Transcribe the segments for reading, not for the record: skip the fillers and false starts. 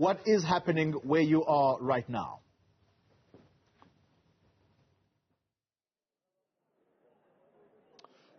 What is happening where you are right now?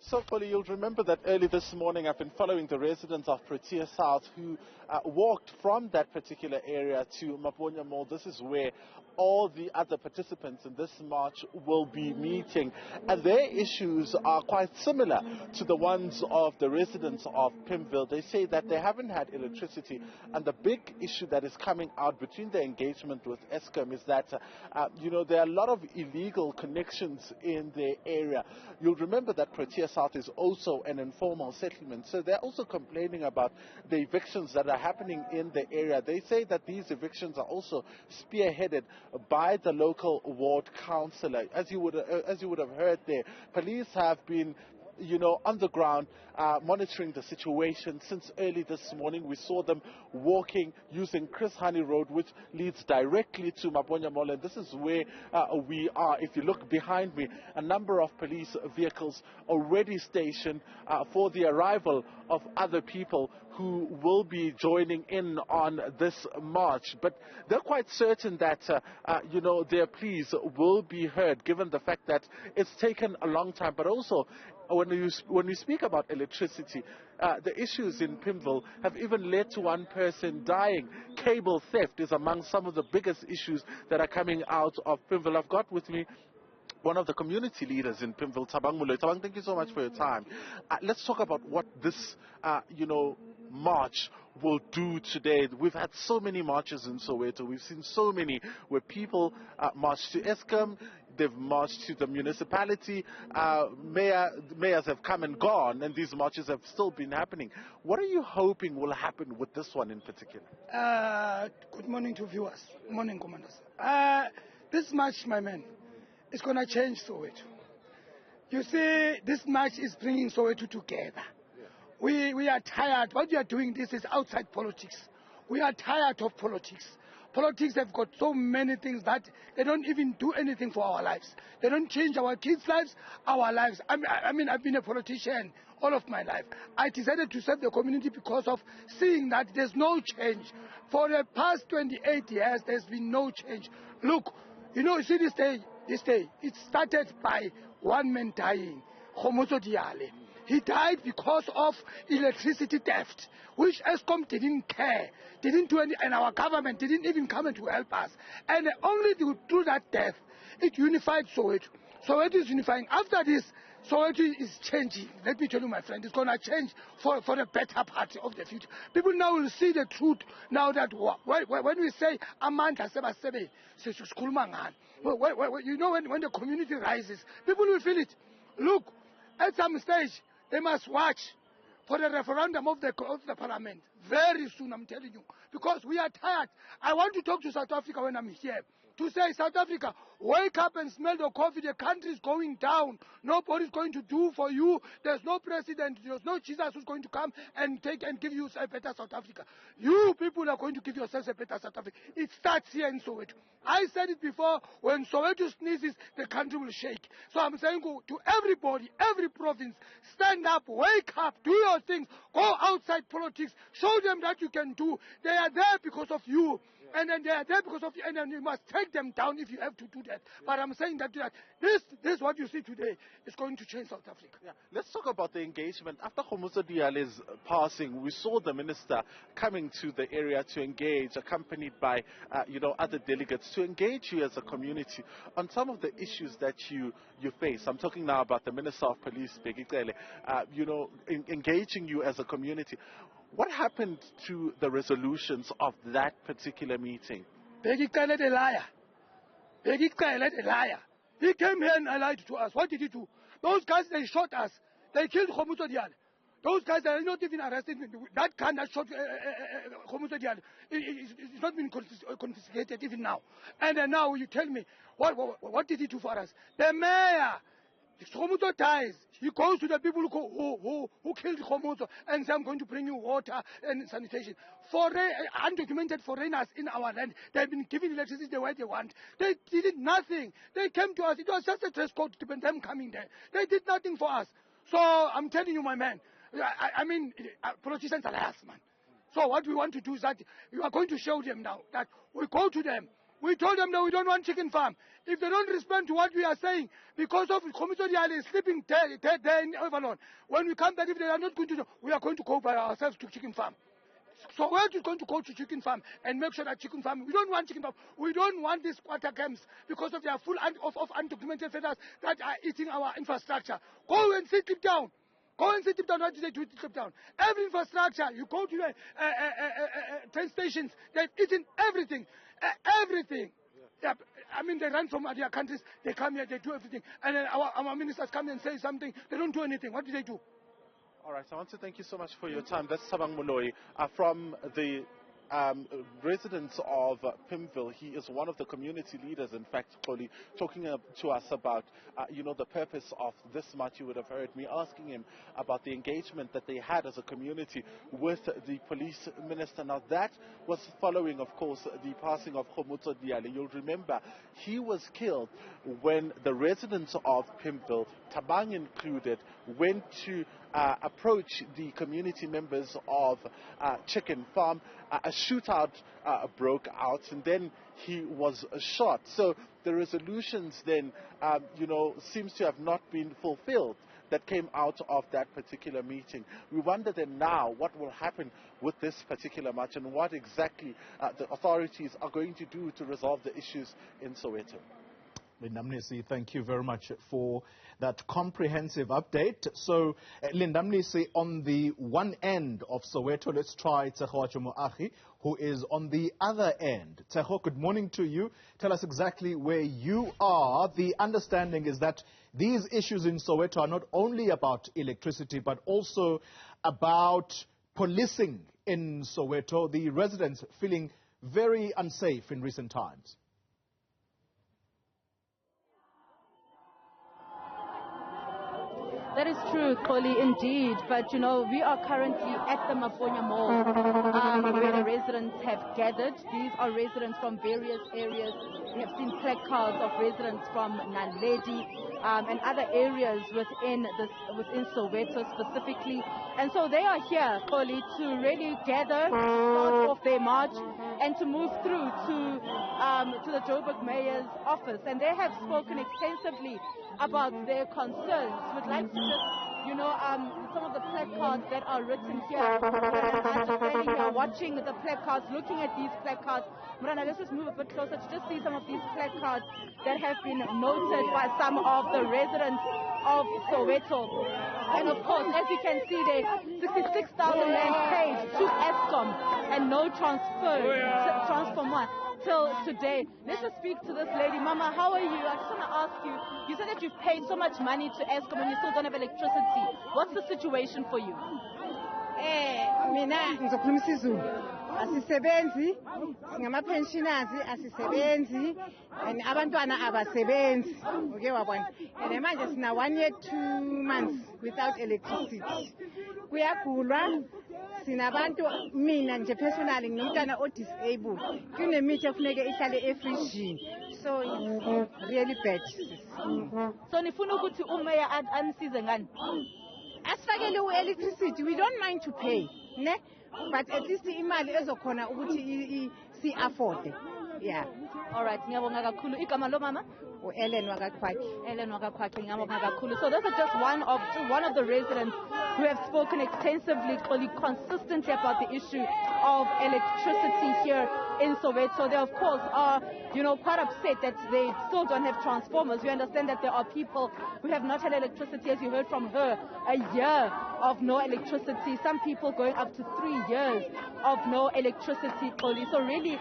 So, Polly, you'll remember that early this morning I've been following the residents of Protea South who walked from that particular area to Maponya Mall. This is where all the other participants in this march will be meeting. And their issues are quite similar to the ones of the residents of Pimville. They say that they haven't had electricity. And the big issue that is coming out between their engagement with Eskom is that, there are a lot of illegal connections in their area. You'll remember that Protea South is also an informal settlement. So they're also complaining about the evictions that are happening in the area. They say that these evictions are also spearheaded by the local ward councillor. As you would have heard there, police have been on the ground, monitoring the situation since early this morning. We saw them walking using Chris Honey Road, which leads directly to Maponya Mall, and this is where we are. If you look behind me, a number of police vehicles already stationed for the arrival of other people who will be joining in on this march. But they're quite certain that, their pleas will be heard, given the fact that it's taken a long time, but also when you speak about electricity, the issues in Pimville have even led to one person dying. Cable theft is among some of the biggest issues that are coming out of Pimville. I've got with me one of the community leaders in Pimville, Tabang Mulo. Tabang, thank you so much for your time. Let's talk about what this, march will do today. We've had so many marches in Soweto. We've seen so many where people march to Eskom. They've marched to the municipality. Mayors have come and gone, and these marches have still been happening. What are you hoping will happen with this one in particular? Good morning to viewers. Good morning, commanders. This march, my man, is going to change Soweto. You see, this march is bringing Soweto together. We are tired. What we are doing this is outside politics. We are tired of politics. Politics have got so many things that they don't even do anything for our lives. They don't change our kids' lives, our lives. I mean, I've been a politician all of my life. I decided to serve the community because of seeing that there's no change. For the past 28 years, there's been no change. Look, you see this day, it started by one man dying, Khomoso Diale. He died because of electricity theft, which Eskom didn't care, didn't do any, and our government didn't even come in to help us. And only through that death, it unified Soweto. Soweto is unifying. After this, Soweto is changing. Let me tell you, my friend, it's going to change for the better part of the future. People now will see the truth. Now that when we say Amanda Seba Sebe, when the community rises, people will feel it. Look, at some stage, they must watch for the referendum of the parliament very soon, I'm telling you, because we are tired. I want to talk to South Africa when I'm here to say, South Africa, wake up and smell the coffee. The country is going down. Nobody's going to do for you. There's no president. There's no Jesus who's going to come and take and give you a better South Africa. You people are going to give yourselves a better South Africa. It starts here in Soweto. I said it before, when Soweto sneezes, the country will shake. So I'm saying to everybody, every province, stand up, wake up, do your things, go outside politics, show them that you can do. They are there because of you. And then they are there because of you, and then you must take them down if you have to do that. But I'm saying that this what you see today is going to change South Africa. Yeah. Let's talk about the engagement. After Khomoso Diale's passing, we saw the minister coming to the area to engage, accompanied by other delegates, to engage you as a community on some of the issues that you face. I'm talking now about the Minister of Police, Bheki Cele, engaging you as a community. What happened to the resolutions of that particular meeting? Bheki Cele the liar. Bheki Cele the liar. He came here and lied to us. What did he do? Those guys, they shot us. They killed Khomoso Diale. Those guys are not even arrested. That gun that shot Khomoso Diale it's not been confiscated even now. And then now you tell me, what did he do for us? The mayor. If Khomoso dies, he goes to the people who killed Khomoso and say, I'm going to bring you water and sanitation. For undocumented foreigners in our land, they've been given electricity the way they want. They did nothing. They came to us. It was just a dress code to them coming there. They did nothing for us. So I'm telling you, my man, I mean, politicians are liars, man. So what we want to do is that we are going to show them now that we go to them. We told them that we don't want chicken farm. If they don't respond to what we are saying, because of Commissioner is sleeping dead there in Avalon, when we come back, if they are not going to do, we are going to go by ourselves to chicken farm. So we're just going to go to chicken farm and make sure that chicken farm, we don't want chicken farm. We don't want these quarter camps because of their full of undocumented feathers that are eating our infrastructure. Go and sit deep down. Go and sit deep down. What do they do deep down? Every infrastructure, you go to the train stations, they've eaten everything. Everything. Yeah, I mean, they run from other countries, they come here, they do everything. And then our ministers come and say something, they don't do anything. What do they do? All right, I want to thank you so much for your time. That's Sabang Moloi from the residents of Pimville. He is one of the community leaders, in fact, Kholi, talking to us about, the purpose of this march. You would have heard me asking him about the engagement that they had as a community with the police minister. Now, that was following, of course, the passing of Khomotso Diale. You'll remember he was killed when the residents of Pimville, Tabang included, went to approach the community members of Chicken Farm. A shootout broke out, and then he was shot. So the resolutions then, seems to have not been fulfilled that came out of that particular meeting. We wonder then now what will happen with this particular march and what exactly the authorities are going to do to resolve the issues in Soweto. Linda Mnisi, thank you very much for that comprehensive update. So, Linda Mnisi, on the one end of Soweto, let's try Tshegohaco Moagi, who is on the other end. Tshegohaco, good morning to you. Tell us exactly where you are. The understanding is that these issues in Soweto are not only about electricity, but also about policing in Soweto. The residents feeling very unsafe in recent times. That is true, Kholi, indeed. But, we are currently at the Maponya Mall where the residents have gathered. These are residents from various areas. We have seen placards of residents from Naledi and other areas within Soweto specifically. And so they are here, Kholi, to really gather, start off their march and to move through to the Johannesburg Mayor's office. And they have spoken extensively about their concerns. We'd like to just, some of the placards that are written here. And I'm just standing here watching the placards, looking at these placards. Murana, let's just move a bit closer to just see some of these placards that have been noted by some of the residents of Soweto. And of course, as you can see there, 66,000 rand paid to Eskom and no transformer till today. Let's just speak to this lady. Mama, how are you? I just want to ask you, you said that you've paid so much money to Eskom and you still don't have electricity. What's the situation for you? Mina ngizokhuluma isiZulu. Asisebenzi, ngama-pensioners asisebenzi, and abantwana abasebenzi. Okay, wabona. And manje sina 1 year 2 months without electricity. Kuyagulwa, sinabantu, mina nje personally ngumntwana o-disabled. Kunemithi efuneke ihlale efrijini. So it's really bad. So nifuna ukuthi umeya anisize ngani? Asifakele electricity, we don't mind to pay, ne? But at least imali ezokhona ukuthi si afford. Yeah. All right, ngiyabonga kakhulu. Igama lo mama? Ellen Wakakwaki. Ellen Wakakwaki, ngiyabonga kakhulu. So those are just one of the residents who have spoken extensively, consistently about the issue of electricity here in Soweto. They of course are, quite upset that they still don't have transformers. We understand that there are people who have not had electricity, as you heard from her, a year of no electricity. Some people going up to 3 years of no electricity, Kholi. So really,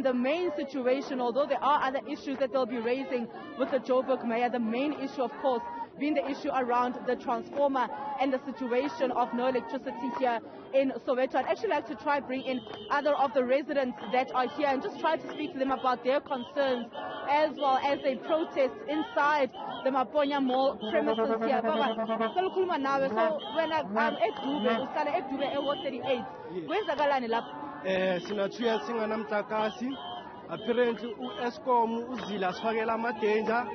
the main situation, although there are other issues that they'll be raising with the Johannesburg Mayor, the main issue, of course, being the issue around the transformer and the situation of no electricity here in Soweto. I'd actually like to try bring in other of the residents that are here and just try to speak to them about their concerns as well as they protest inside the Maponya Mall premises here. Salukhuluma nawe. So wena eDube uhlala eDube eWard 38. Kwenzakalani lapha? Sina 2 years singanamtakasi. Apparently uEskom uzila sifakela ama-danger.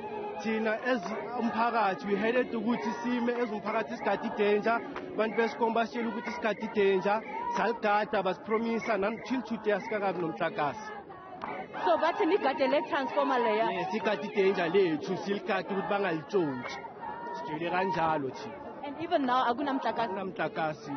Thina as umphakathi we headed ukuthi sime as umphakathi isikhathi danger. Abantu beSkom basitshela ukuthi isikhathi danger. Salgata basipromisa until today asikakabi nomhlakasi. So bathi nigadele transformer leya. Yes, ikati danger lethu silikati ukuthi bangalitshontshe. Sijele kanjalo thina. And even now akunamhlakasi. Akunamhlakasi.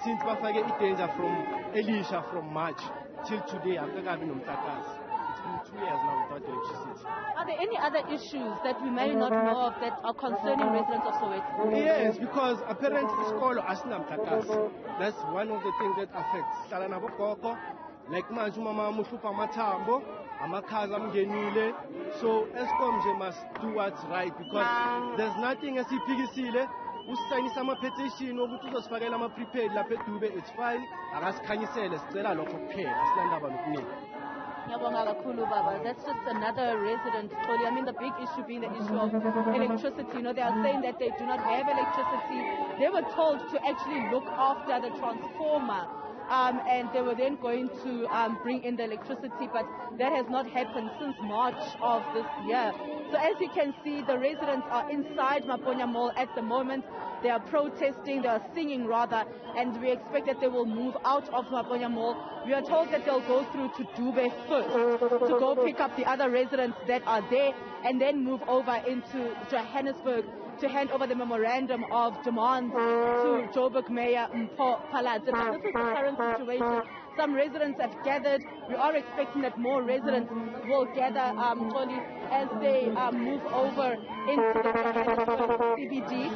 Since bafake i-danger from Elisha from March till today asikakabi nomhlakasi. It's been 2 years now without electricity. Are there any other issues that we may not know of that are concerning residents of Soweto? Yes, because apparently isikolo asinamhlakasi. That's one of the things that affects. Hlala nabo gogo, like manje umama uhlupha amathambo, amakhaza amngenile. So Eskom nje must do what's right because there's nothing esiphikisile. Usayinisa ama-petition ukuthi uzosifakela ama-prepaid lapha eDube, it's fine. Akasikhanyisele sicela lokho kuphela, asinandaba nokuningi. That's just another resident. I mean, the big issue being the issue of electricity. You know, they are saying that they do not have electricity. They were told to actually look after the transformer. And they were then going to bring in the electricity, but that has not happened since March of this year. So as you can see, the residents are inside Maponya Mall at the moment. They are protesting, they are singing rather, and we expect that they will move out of Maponya Mall. We are told that they'll go through to Dube first to go pick up the other residents that are there and then move over into Johannesburg to hand over the memorandum of demands to Johannesburg Mayor Mpho Phalatse. But this is the current situation. Some residents have gathered. We are expecting that more residents will gather as they move over into the Johannesburg CBD.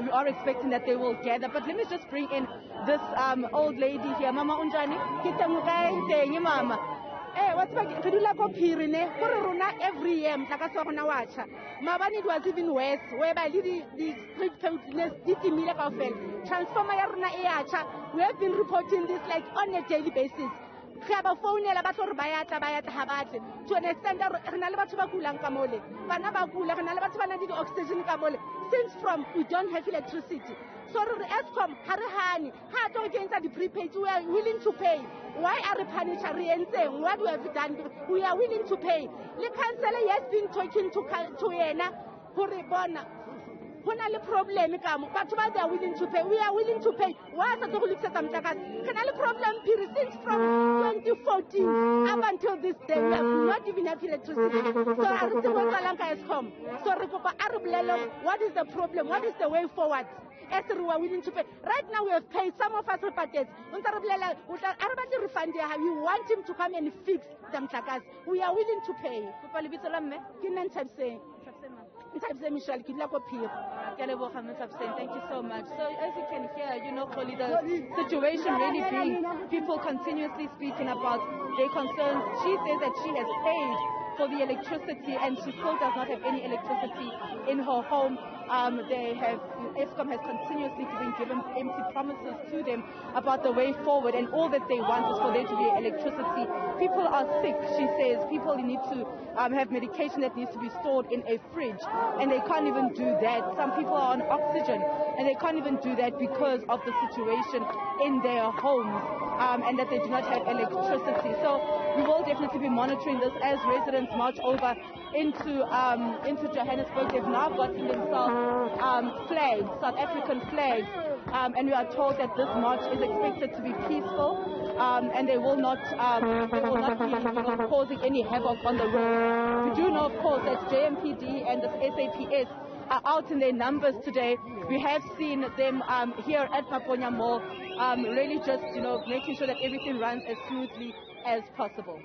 We are expecting that they will gather. But let me just bring in this old lady here. Mama Unjani? Mama. What's my every year, Mabani it was even worse, whereby the street transformer we have been reporting this like on a daily basis. To an extent since from we don't have electricity. So Eskom, Harihani, how against the prepaid, we are willing to pay. Why are the punishing and saying what we have done? We are willing to pay. The councillor has been talking to Yena, Huribona. When a problem, but why they are willing to pay? We are willing to pay. Why are they willing to pay? Can a problem period since from 2014 up until this day we have not even have electricity. So Eskom. So what is the problem? What is the way forward? We are willing to pay. Right now we have paid some of us repatriates. We want him to come and fix them. We are willing to pay. Thank you so much. So as you can hear, Kholi, the situation really being people continuously speaking about their concerns. She says that she has paid for the electricity and she still does not have any electricity in her home. Eskom has continuously been given empty promises to them about the way forward, and all that they want is for there to be electricity. People are sick, she says. People need to have medication that needs to be stored in a fridge, and they can't even do that. Some people are on oxygen, and they can't even do that because of the situation in their homes, and that they do not have electricity. So we will definitely be monitoring this as residents march over into Johannesburg. They've now gotten themselves flags, South African flags, and we are told that this march is expected to be peaceful, and they will not be causing any havoc on the road. We do know, of course, that JMPD and the SAPS are out in their numbers today. We have seen them here at Maponya Mall, really just making sure that everything runs as smoothly as possible.